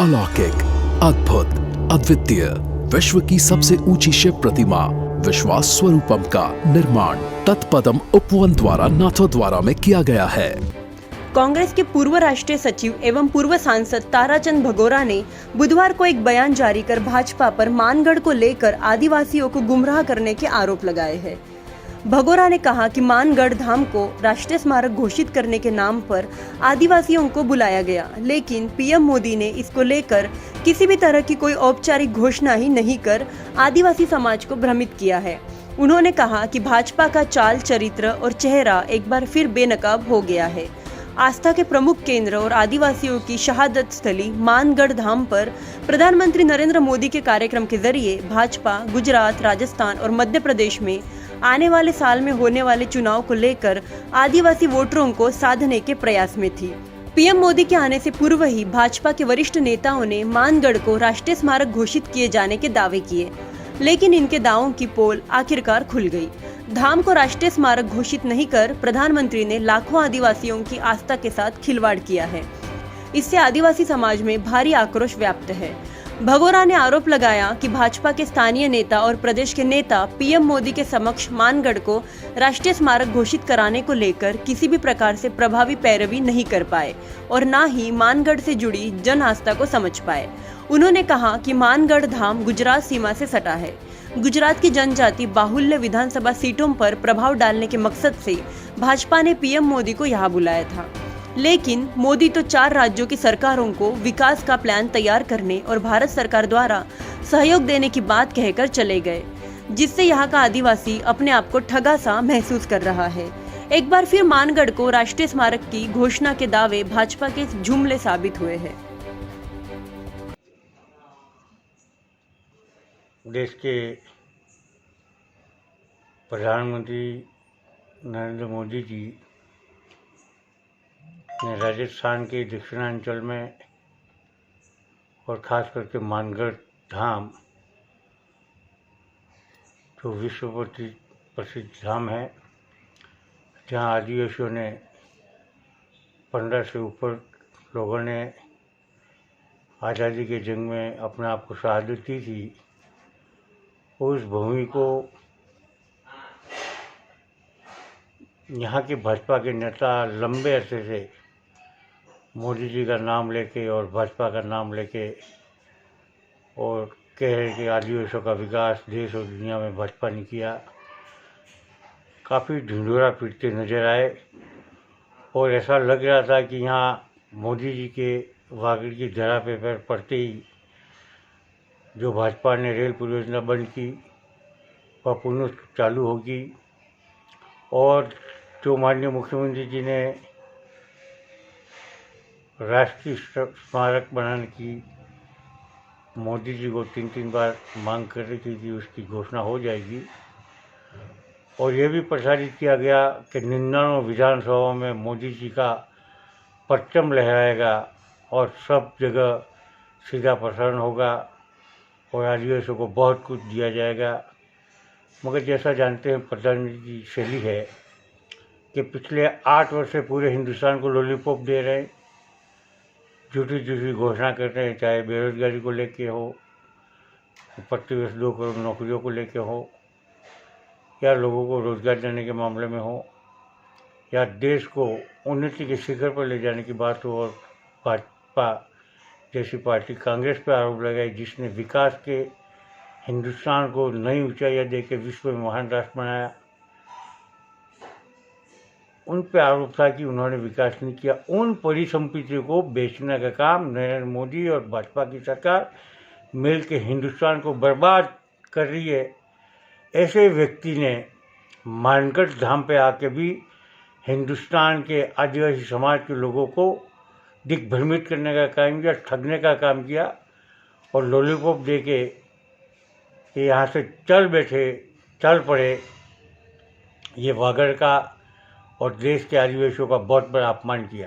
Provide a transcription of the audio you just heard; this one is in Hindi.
अलौकिक, अद्भुत, अद्वितीय, विश्व की सबसे ऊंची शिव प्रतिमा विश्वास स्वरूपम का निर्माण तत्पदम उपवन द्वारा नाथद्वारा में किया गया है। कांग्रेस के पूर्व राष्ट्रीय सचिव एवं पूर्व सांसद ताराचंद भगोरा ने बुधवार को एक बयान जारी कर भाजपा पर मानगढ़ को लेकर आदिवासियों को गुमराह करने के आरोप लगाए हैं। भगोरा ने कहा कि मानगढ़ धाम को राष्ट्रीय स्मारक घोषित करने के नाम पर आदिवासियों को बुलाया गया, लेकिन पीएम मोदी ने इसको लेकर किसी भी तरह की कोई औपचारिक घोषणा ही नहीं कर आदिवासी समाज को भ्रमित किया है। उन्होंने कहा कि भाजपा का चाल चरित्र और चेहरा एक बार फिर बेनकाब हो गया है। आस्था के प्रमुख केंद्र और आदिवासियों की शहादत स्थली मानगढ़ धाम पर प्रधानमंत्री नरेंद्र मोदी के कार्यक्रम के जरिए भाजपा गुजरात, राजस्थान और मध्य प्रदेश में आने वाले साल में होने वाले चुनाव को लेकर आदिवासी वोटरों को साधने के प्रयास में थी। पीएम मोदी के आने से पूर्व ही भाजपा के वरिष्ठ नेताओं ने मानगढ़ को राष्ट्रीय स्मारक घोषित किए जाने के दावे किए, लेकिन इनके दावों की पोल आखिरकार खुल गई। धाम को राष्ट्रीय स्मारक घोषित नहीं कर प्रधानमंत्री ने लाखों आदिवासियों की आस्था के साथ खिलवाड़ किया है। इससे आदिवासी समाज में भारी आक्रोश व्याप्त है। भगोरा ने आरोप लगाया कि भाजपा के स्थानीय नेता और प्रदेश के नेता पीएम मोदी के समक्ष मानगढ़ को राष्ट्रीय स्मारक घोषित कराने को लेकर किसी भी प्रकार से प्रभावी पैरवी नहीं कर पाए और न ही मानगढ़ से जुड़ी जन आस्था को समझ पाए। उन्होंने कहा कि मानगढ़ धाम गुजरात सीमा से सटा है। गुजरात की जनजाति बाहुल्य विधानसभा सीटों पर प्रभाव डालने के मकसद से भाजपा ने पीएम मोदी को यहाँ बुलाया था, लेकिन मोदी तो 4 राज्यों की सरकारों को विकास का प्लान तैयार करने और भारत सरकार द्वारा सहयोग देने की बात कहकर चले गए, जिससे यहाँ का आदिवासी अपने आप को ठगा सा महसूस कर रहा है। एक बार फिर मानगढ़ को राष्ट्रीय स्मारक की घोषणा के दावे भाजपा के जुमले साबित हुए हैं। देश के प्रधानमंत्री नरेंद्र मोदी जी ने राजस्थान के दक्षिणांचल में और ख़ास करके मानगढ़ धाम, जो विश्व प्रसिद्ध धाम है, जहाँ आदिवासियों ने 15 से ऊपर लोगों ने आज़ादी के जंग में अपने आप को शहादत दी थी, उस भूमि को यहाँ के भाजपा के नेता लंबे अरसे से मोदी जी का नाम लेके और भाजपा का नाम लेके और कह रहे कि आदिवासियों का विकास देश और दुनिया में भाजपा ने किया, काफ़ी ढिंढोरा पीटते नजर आए और ऐसा लग रहा था कि यहाँ मोदी जी के वागड़ की धरा पे पैर पड़ते ही जो भाजपा ने रेल परियोजना बंद की वह पुनः चालू होगी और जो माननीय मुख्यमंत्री जी ने राष्ट्रीय स्मारक बनाने की मोदी जी को 3 बार मांग कर रही थी, उसकी घोषणा हो जाएगी। और ये भी प्रसारित किया गया कि 99 विधानसभा में मोदी जी का परचम लहराएगा और सब जगह सीधा प्रसारण होगा और आदिवासियों को बहुत कुछ दिया जाएगा। मगर जैसा जानते हैं प्रधानमंत्री की शैली है कि पिछले 8 वर्ष से पूरे हिंदुस्तान को लॉलीपॉप दे रहे हैं, झूठी घोषणा कर रहे हैं, चाहे बेरोजगारी को लेके हो, प्रतिवर्ष 2 करोड़ नौकरियों को लेके हो, या लोगों को रोजगार देने के मामले में हो, या देश को उन्नति के शिखर पर ले जाने की बात हो। और भाजपा जैसी पार्टी कांग्रेस पर आरोप लगाई जिसने विकास के हिंदुस्तान को नई ऊंचाइयां देकर विश्व में महान राष्ट्र बनाया, उन पे आरोप था कि उन्होंने विकास नहीं किया। उन परिसंपत्तियों को बेचने का काम नरेंद्र मोदी और भाजपा की सरकार मिल के हिंदुस्तान को बर्बाद कर रही है। ऐसे व्यक्ति ने मानगढ़ धाम पे आके भी हिंदुस्तान के आदिवासी समाज के लोगों को दिग्भ्रमित करने का काम किया, ठगने का काम किया और लॉलीपॉप दे के यहाँ से चल पड़े। ये वागड़ का और देश के आदिवासियों का बहुत बड़ा अपमान किया।